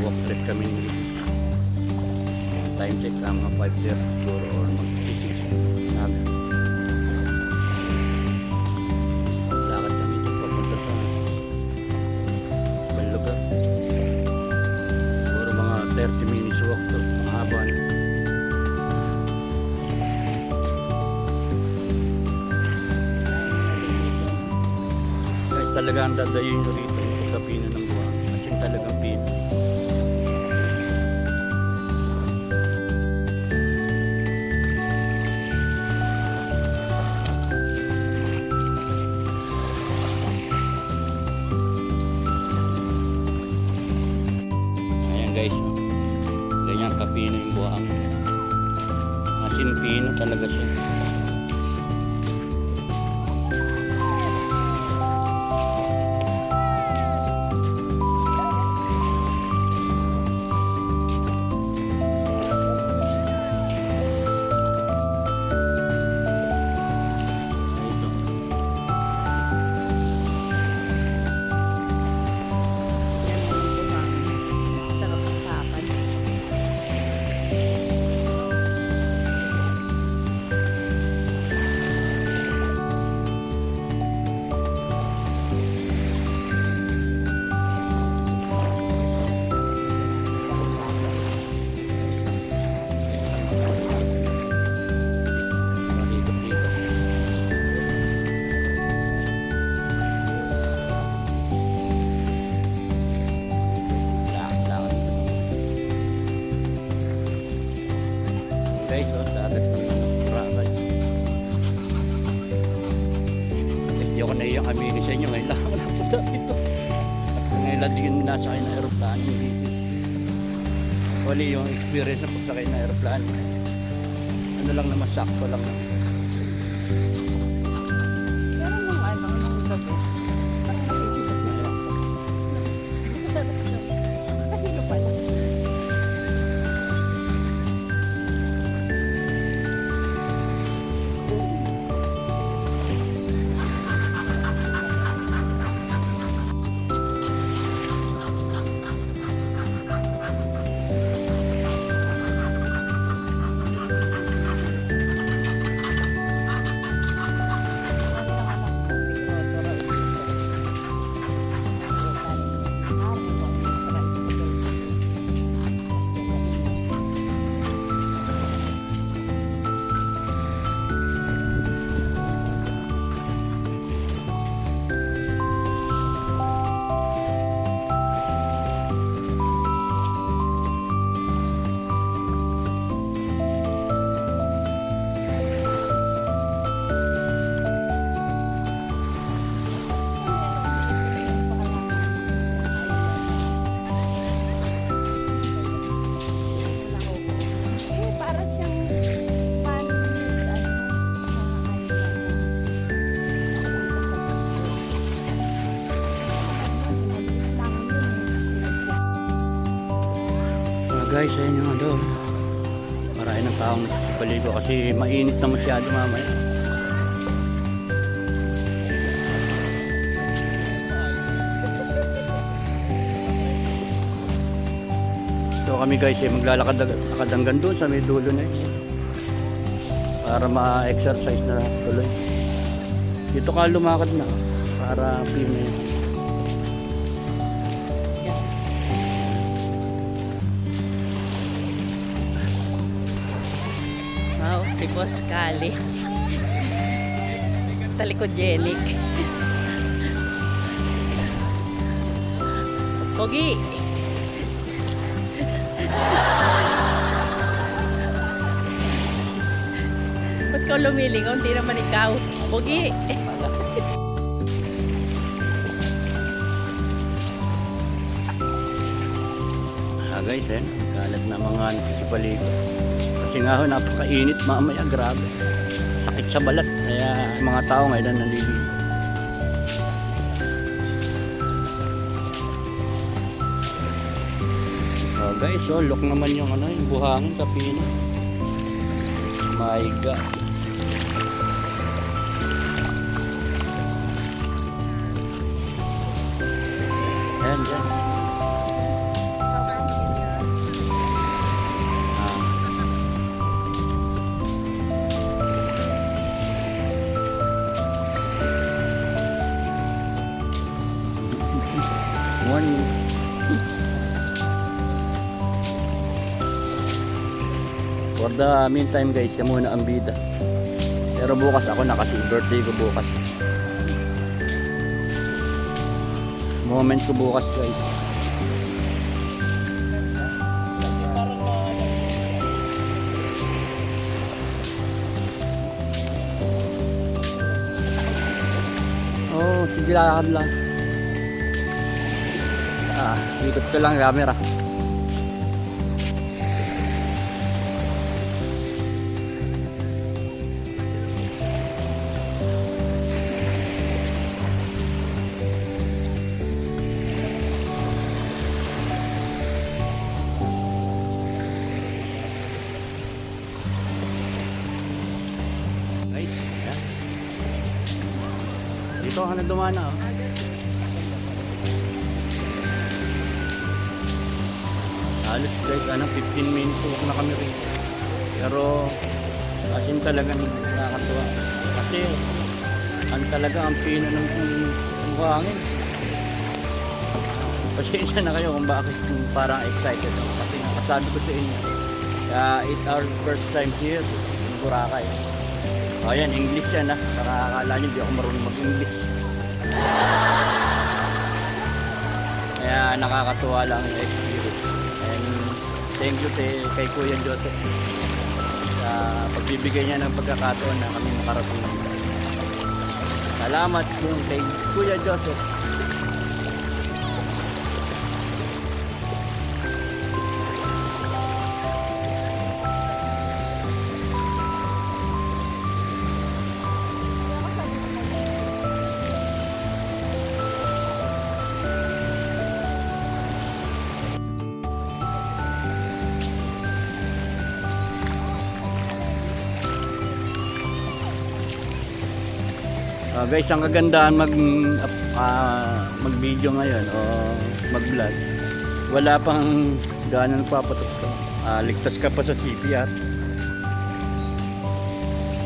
mag-walk trip kami ni time check mga 5:30 siguro or mag-6 namin. Lakad kami dito papunta sa ibang lugar. Siguro mga 30 minutes walk to. Ang haba na. Kahit talaga ang dadayin nyo rito sa pino ng buwan. Kasi talagang pino. Guys, ganyan kapino yung buhang, asin pino talaga siya. Guys, sa agad ng Boracay. Hindi ako naiyang aminin sa inyo ngayon lang ako napunta dito. At ngayon lang din minasakay na aeroplano dito. Wali yung experience na pagsakay na aeroplano. Ano lang naman, sakto lang naman. Pero nung gabi, kahilo pala. Guys, ayun yung ano, marami ng taong nagsipaligo kasi mainit na masyado mamaya. So kami guys maglalakad hanggang doon sa may dulo na yun para ma-exercise na tuloy. Dito ka lumakad na para pino yun. Si Boss Kali. Talikogenic. Pogi. Ba't ka lumilingon? Hindi naman ikaw. Pogi. Guys, kalat na mga nagsipaligo. Kasi nga ho, napakainit mamaya, grabe. Sakit sa balat, kaya mga tao ngayon naliligo. So guys, so look naman yung ano, yung buhangin kapino. My God. Ayan, dyan. Morning. For the meantime guys, yan muna ang bida. Pero bukas ako na kasi birthday ko bukas. Moment ko bukas guys. Oh, sige lakad lang. Ikot ko lang camera. Guys, yan. Dito ka na dumana oh. Halos guys, 15 minutes na kami rin. Pero asin talagang nakakatuwa. Kasi talaga ang pino ng buhangin. Pasensya na kayo kung bakit parang excited ako. Kasi nakasabi ko sa inyo. 8 hours first time here in Boracay. O yan, English yan ha. Saka akala nyo di ako marunong mag-English. Kaya nakakatuwa lang yung experience. And thank you kay Kuya Joseph sa pagbibigay niya ng pagkakataon na kami makarating. Salamat yung kay Kuya Joseph. Guys, ang kagandahan mag-video ngayon o mag-vlog. Wala pang gaano nagpapatok ka. Ligtas ka pa sa CPR.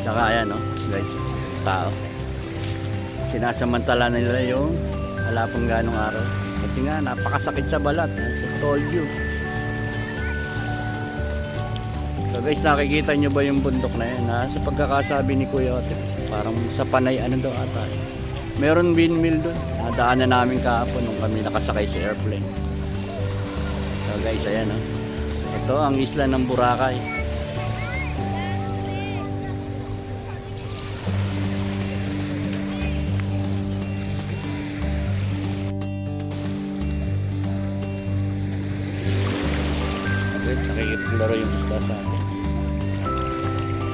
Saka ayan guys, tao. Sinasamantala nila yung wala pang ganong araw. Kasi nga, napakasakit sa balat. I told you. So guys, nakikita nyo ba yung bundok na yun? Sa pagkakasabi ni Kuya Ote, parang sa Panay daw ata. Meron windmill doon. Nadaanan namin kahapon nung kami nakasakay sa airplane. So guys, ayan ito ang isla ng Boracay. Okay, nakikipaglaro yung isla sa atin.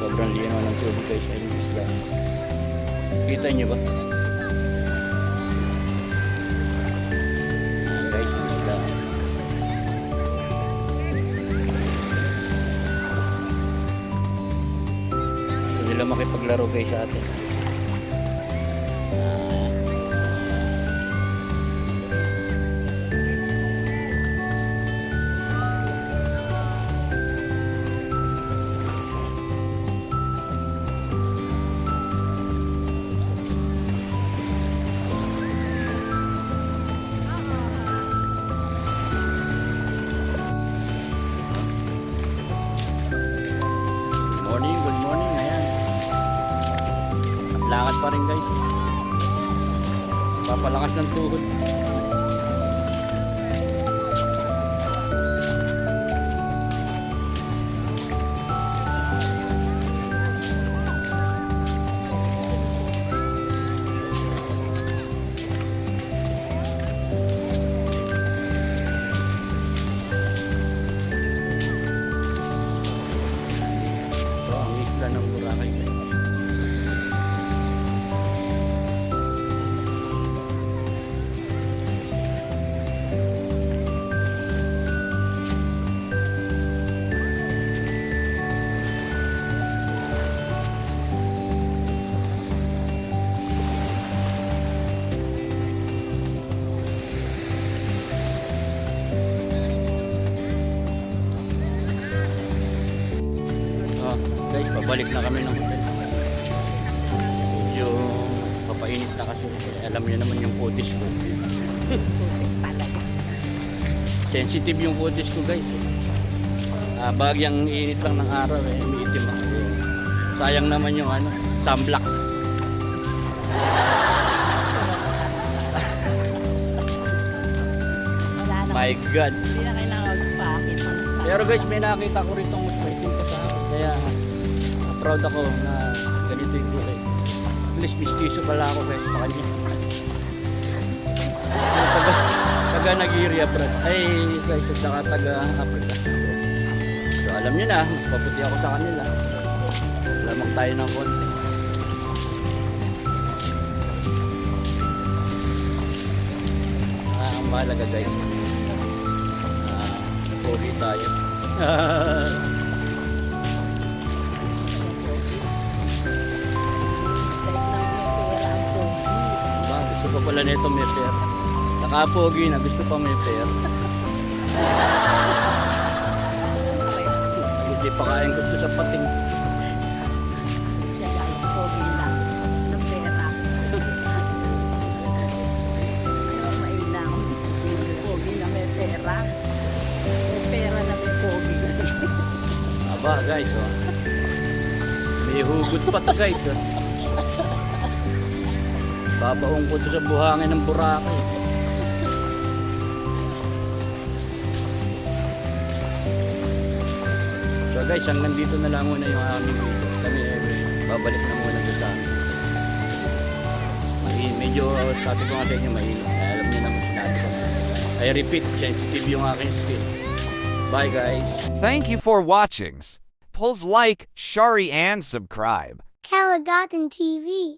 Sobrang linaw ng tubig guys sa yung isla. Kita nyo ba? Ayan guys, yung isla. Gusto nila makipaglaro guys sa atin. Good morning, ayan. Lakad pa rin guys. Papalakas ng tuhod. Ng Boracay guys. Guys, pabalik na kami ng hotel. Medyo papainit na kasi alam niyo naman yung footage ko. Putis talaga. Sensitive yung kutis ko guys. Bagyang init lang ng araw eh. Umiitim ako. Sayang naman yung sunblock. Wala na. My God. Hindi na kailangan magpakit. Pero guys, may nakita ko rito mas maitim pa sa akin. Kaya proud ako na ganito yung kulay. At least mistiso pala ako guys sa kanya. Taga Nigeria, bro. Ay, guys, at saka taga Africa. So, alam nyo na, mas paputi ako sa kanila. Lamang tayo ng konti. Ang mahalaga guys. Pogi tayo. Ba, gusto pa pala nito may pera. Nakapogi na, gusto pa may pera. Hindi pa kain gusto sa pating. Siya guys, pogi lang. Ng pera. Mainang. Pogi na may pera. May pera na may pogi. Aba guys, oh. May hugot pa to guys. Oh. Babaong ko to sa buhangin ng Boracay. So guys, hanggang dito na lang muna yung aming video. Kami babalik na muna sa amin. Medyo sabi ko nga sa inyo mainit. Alam niyo naman sinabi ko. I repeat, sensitive yung aking skin. Bye guys. Thank you for watching. Please like, share and subscribe. Calagotten TV.